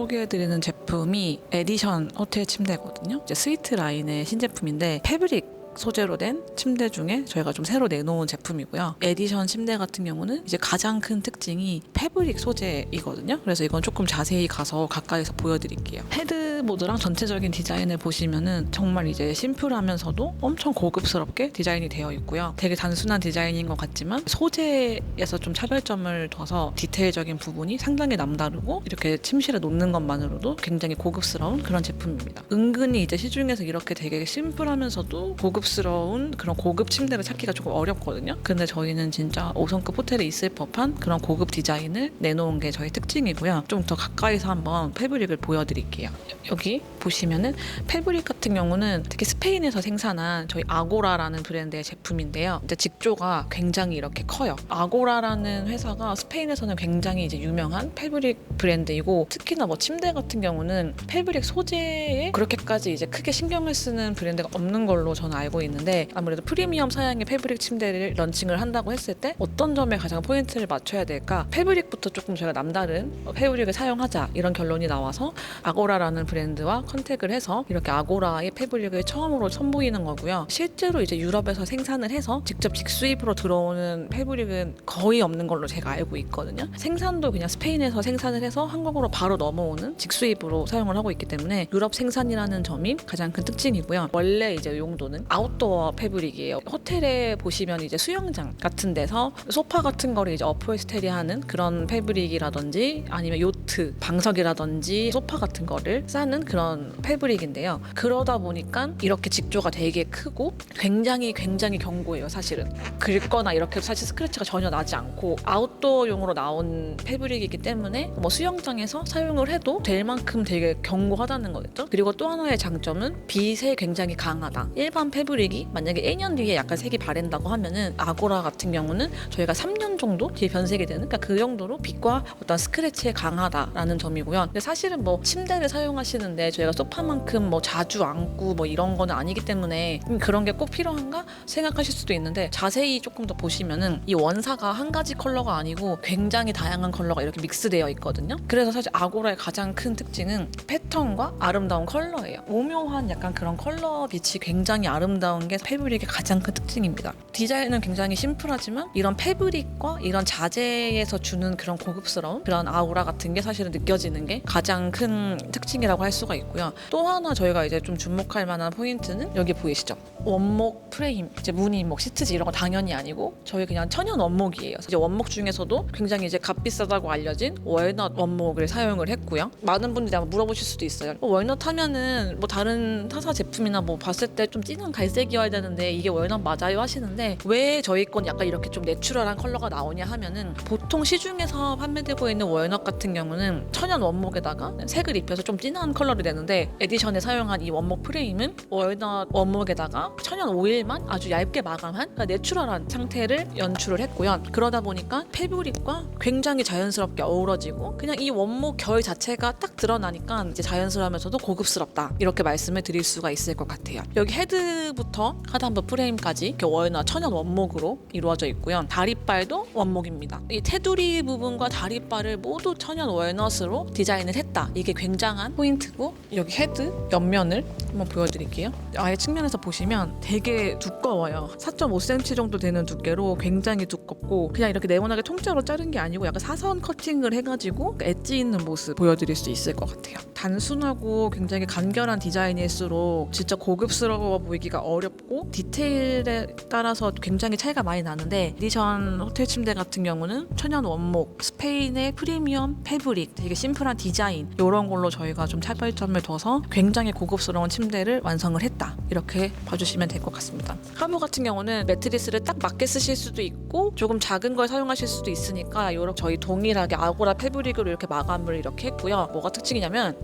소개해드리는 제품이 에디션 호텔 침대거든요. 이제 스위트 라인의 신제품인데 패브릭 소재로 된 침대 중에 저희가 좀 새로 내놓은 제품이고요. 에디션 침대 같은 경우는 이제 가장 큰 특징이 패브릭 소재이거든요. 그래서 이건 조금 자세히 가서 가까이서 보여드릴게요. 헤드보드랑 전체적인 디자인을 보시면은 정말 이제 심플하면서도 엄청 고급스럽게 디자인이 되어 있고요. 되게 단순한 디자인인 것 같지만 소재에서 좀 차별점을 둬서 디테일적인 부분이 상당히 남다르고 이렇게 침실에 놓는 것만으로도 굉장히 고급스러운 그런 제품입니다. 은근히 이제 시중에서 이렇게 되게 심플하면서도 고급스러운 그런 고급 침대를 찾기가 조금 어렵거든요. 근데 저희는 진짜 5성급 호텔에 있을 법한 그런 고급 디자인을 내놓은 게 저희 특징이고요. 좀 더 가까이서 한번 패브릭을 보여드릴게요. 여기 보시면은 패브릭 같은 경우는 특히 스페인에서 생산한 저희 아고라라는 브랜드의 제품인데요. 이제 직조가 굉장히 이렇게 커요. 아고라라는 회사가 스페인에서는 굉장히 이제 유명한 패브릭 브랜드이고, 특히나 뭐 침대 같은 경우는 패브릭 소재에 그렇게까지 이제 크게 신경을 쓰는 브랜드가 없는 걸로 저는 알고 있는데, 아무래도 프리미엄 사양의 패브릭 침대를 런칭을 한다고 했을 때 어떤 점에 가장 포인트를 맞춰야 될까? 패브릭부터 조금 저희가 남다른 패브릭을 사용하자 이런 결론이 나와서 아고라라는 브랜드와 컨택을 해서 이렇게 아고라의 패브릭을 처음으로 선보이는 거고요. 실제로 이제 유럽에서 생산을 해서 직접 직수입으로 들어오는 패브릭은 거의 없는 걸로 제가 알고 있거든요. 생산도 그냥 스페인에서 생산을 해서 한국으로 바로 넘어오는 직수입으로 사용을 하고 있기 때문에 유럽 생산이라는 점이 가장 큰 특징이고요. 원래 이제 용도는 아웃도어 패브릭이에요. 호텔에 보시면 이제 수영장 같은 데서 소파 같은 거를 이제 어폴스테리하는 그런 패브릭이라든지 아니면 요트, 방석이라든지 소파 같은 거를 싸는 그런 패브릭인데요. 그러다 보니까 이렇게 직조가 되게 크고 굉장히 견고해요. 사실은 긁거나 이렇게 사실 스크래치가 전혀 나지 않고 아웃도어용으로 나온 패브릭이기 때문에 뭐 수영장에서 사용을 해도 될 만큼 되게 견고하다는 거겠죠. 그리고 또 하나의 장점은 빛에 굉장히 강하다. 일반 패브릭이 만약에 1년 뒤에 약간 색이 바랜다고 하면은 아고라 같은 경우는 저희가 3년 정도 뒤에 변색이 되는, 그러니까 그 정도로 빛과 어떤 스크래치에 강하다라는 점이고요. 근데 사실은 뭐 침대를 사용하시는데 저희가 소파만큼 뭐 자주 앉고 뭐 이런 거는 아니기 때문에 그런 게 꼭 필요한가 생각하실 수도 있는데, 자세히 조금 더 보시면은 이 원사가 한 가지 컬러가 아니고 굉장히 다양한 컬러가 이렇게 믹스되어 있거든요. 그래서 사실 아고라의 가장 큰 특징은 패턴과 아름다운 컬러예요. 오묘한 약간 그런 컬러 빛이 굉장히 아름다운 게 패브릭의 가장 큰 특징입니다. 디자인은 굉장히 심플하지만 이런 패브릭과 이런 자재에서 주는 그런 고급스러운 그런 아우라 같은 게 사실은 느껴지는 게 가장 큰 특징이라고 할 수가 있고요. 또 하나 저희가 이제 좀 주목할 만한 포인트는 여기 보이시죠? 원목 프레임, 이제 무늬, 뭐 시트지 이런 거 당연히 아니고 저희 그냥 천연 원목이에요. 이제 원목 중에서도 굉장히 이제 값비싸다고 알려진 월넛 원목을 사용을 했고요. 많은 분들이 아마 물어보실 수도 있어요. 월넛 하면은 뭐 다른 타사 제품이나 뭐 봤을 때 좀 진한 갈색이어야 되는데 이게 월넛 맞아요 하시는데, 왜 저희 건 약간 이렇게 좀 내추럴한 컬러가 나오냐 하면은, 보통 시중에서 판매되고 있는 월넛 같은 경우는 천연 원목에다가 색을 입혀서 좀 진한 컬러를 내는데, 에디션에 사용한 이 원목 프레임은 월넛 원목에다가 천연 오일만 아주 얇게 마감한, 그러니까 내추럴한 상태를 연출을 했고요. 그러다 보니까 패브릭과 굉장히 자연스럽게 어우러지고 그냥 이 원목 결 자체가 딱 드러나니까 이제 자연스러우면서도 고급스럽다, 이렇게 말씀을 드릴 수가 있을 것 같아요. 여기 헤드부터 하단부 프레임까지 이렇게 월넛 천연 원목으로 이루어져 있고요. 다리빨도 원목입니다. 이 테두리 부분과 다리빨을 모두 천연 월넛으로 디자인을 했다. 이게 굉장한 포인트고, 여기 헤드 옆면을 한번 보여드릴게요. 아예 측면에서 보시면 되게 두꺼워요. 4.5cm 정도 되는 두께로 굉장히 두껍고, 그냥 이렇게 네모나게 통째로 자른 게 아니고 약간 사선 커팅을 해가지고 엣지 있는 모습 보여드릴 수 있을 것 같아요. 단순하고 굉장히 간결한 디자인일수록 진짜 고급스러워 보이기가 어렵고 디테일에 따라서 굉장히 차이가 많이 나는데, 에디션 호텔 침대 같은 경우는 천연 원목, 스페인의 프리미엄 패브릭, 되게 심플한 디자인, 이런 걸로 저희가 좀 차별점을 둬서 굉장히 고급스러운 침대를 완성을 했다, 이렇게 봐주시면 될 것 같습니다. 하부 같은 경우는 매트리스를 딱 맞게 쓰실 수도 있고 조금 작은 걸 사용하실 수도 있으니까 이렇게 저희 동일하게 아고라 패브릭으로 이렇게 마감을 이렇게 했고요. 뭐가 특징이냐면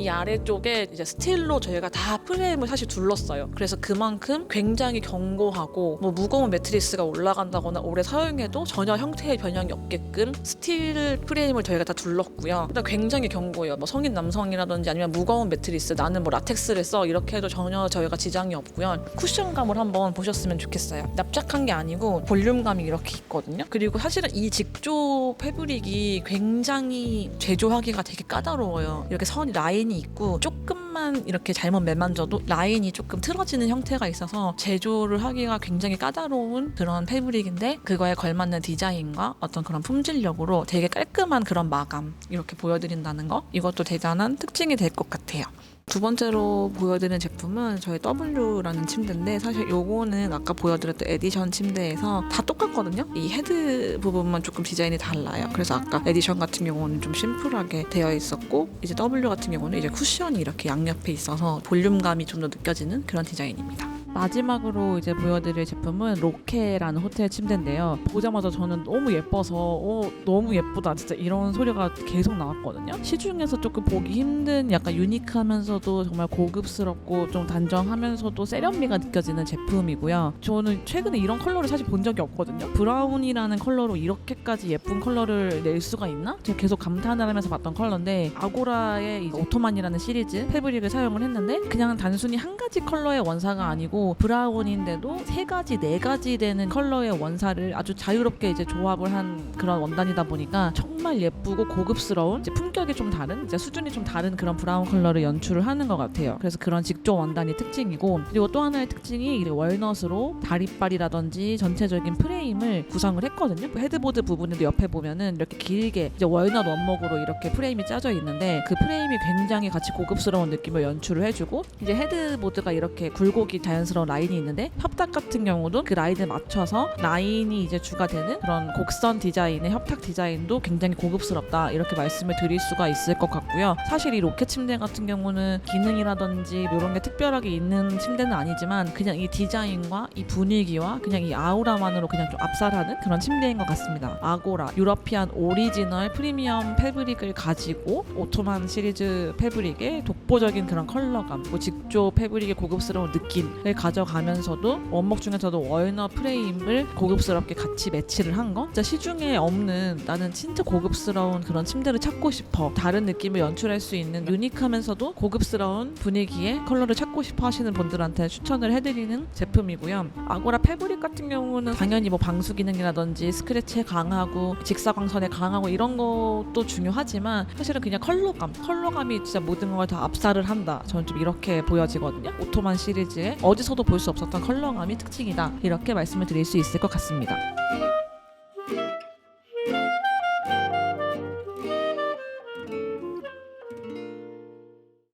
이 아래쪽에 이제 스틸로 저희가 다 프레임을 사실 둘렀어요. 그래서 그만큼 굉장히 견고하고 뭐 무거운 매트리스가 올라간다거나 오래 사용해도 전혀 형태의 변형이 없게끔 스틸 프레임을 저희가 다 둘렀고요. 일단 굉장히 견고해요. 뭐 성인 남성이라든지 아니면 무거운 매트리스 나는 뭐 라텍스를 써 이렇게 해도 전혀 저희가 지장이 없고요. 쿠션감을 한번 보셨으면 좋겠어요. 납작한 게 아니고 볼륨감이 이렇게 있거든요. 그리고 사실은 이 직조 패브릭이 굉장히 제조하기가 되게 까다로워요. 이렇게 선이 라인이 있고 조금만 이렇게 잘못 매만져도 라인이 조금 틀어지는 형태가 있어서 제조를 하기가 굉장히 까다로운 그런 패브릭인데 그거에 걸맞는 디자인과 어떤 그런 품질력으로 되게 깔끔한 그런 마감 이렇게 보여드린다는 거 이것도 대단한 특징이 될 것 같아요. 두 번째로 보여드리는 제품은 저희 W라는 침대인데 사실 요거는 아까 보여드렸던 에디션 침대에서 다 똑같거든요. 이 헤드 부분만 조금 디자인이 달라요. 그래서 아까 에디션 같은 경우는 좀 심플하게 되어 있었고 이제 W 같은 경우는 이제 쿠션이 이렇게 양옆에 있어서 볼륨감이 좀 더 느껴지는 그런 디자인입니다. 마지막으로 이제 보여드릴 제품은 로케라는 호텔 침대인데요. 보자마자 저는 너무 예뻐서 너무 예쁘다 진짜 이런 소리가 계속 나왔거든요. 시중에서 조금 보기 힘든 약간 유니크하면서도 정말 고급스럽고 좀 단정하면서도 세련미가 느껴지는 제품이고요. 저는 최근에 이런 컬러를 사실 본 적이 없거든요. 브라운이라는 컬러로 이렇게까지 예쁜 컬러를 낼 수가 있나? 제가 계속 감탄을 하면서 봤던 컬러인데 아고라의 이제 오토만이라는 시리즈 패브릭을 사용을 했는데 그냥 단순히 한 가지 컬러의 원사가 아니고 브라운인데도 세 가지, 네 가지 되는 컬러의 원사를 아주 자유롭게 이제 조합을 한 그런 원단이다 보니까 정말 예쁘고 고급스러운 이제 품격이 좀 다른, 이제 수준이 좀 다른 그런 브라운 컬러를 연출을 하는 것 같아요. 그래서 그런 직조 원단이 특징이고 그리고 또 하나의 특징이 이 월넛으로 다리빨이라든지 전체적인 프레임을 구성을 했거든요. 헤드보드 부분에도 옆에 보면은 이렇게 길게 이제 월넛 원목으로 이렇게 프레임이 짜져 있는데 그 프레임이 굉장히 같이 고급스러운 느낌을 연출을 해주고 이제 헤드보드가 이렇게 굴곡이 자연스러운 라인이 있는데 협탁 같은 경우도 그 라인에 맞춰서 라인이 이제 주가 되는 그런 곡선 디자인의 협탁 디자인도 굉장히 고급스럽다 이렇게 말씀을 드릴 수가 있을 것 같고요. 사실 이 로켓 침대 같은 경우는 기능이라든지 이런 게 특별하게 있는 침대는 아니지만 그냥 이 디자인과 이 분위기와 그냥 이 아우라만으로 그냥 좀 압살하는 그런 침대인 것 같습니다. 아고라 유러피안 오리지널 프리미엄 패브릭을 가지고 오토만 시리즈 패브릭의 독보적인 그런 컬러감, 직조 패브릭의 고급스러운 느낌을 가져가면서도 원목 중에서도 월넛 프레임을 고급스럽게 같이 매치를 한 거. 진짜 시중에 없는 나는 진짜 고급스러운 그런 침대를 찾고 싶어. 다른 느낌을 연출할 수 있는 유니크하면서도 고급스러운 분위기의 컬러를 찾고 싶어 하시는 분들한테 추천을 해드리는 제품이고요. 아고라 패브릭 같은 경우는 당연히 뭐 방수 기능이라든지 스크래치에 강하고 직사광선에 강하고 이런 것도 중요하지만 사실은 그냥 컬러감이 진짜 모든 걸 다 압살을 한다. 저는 좀 이렇게 보여지거든요. 오토만 시리즈에 어디서도 볼 수 없었던 컬러감이 특징이다. 이렇게 말씀을 드릴 수 있을 것 같습니다.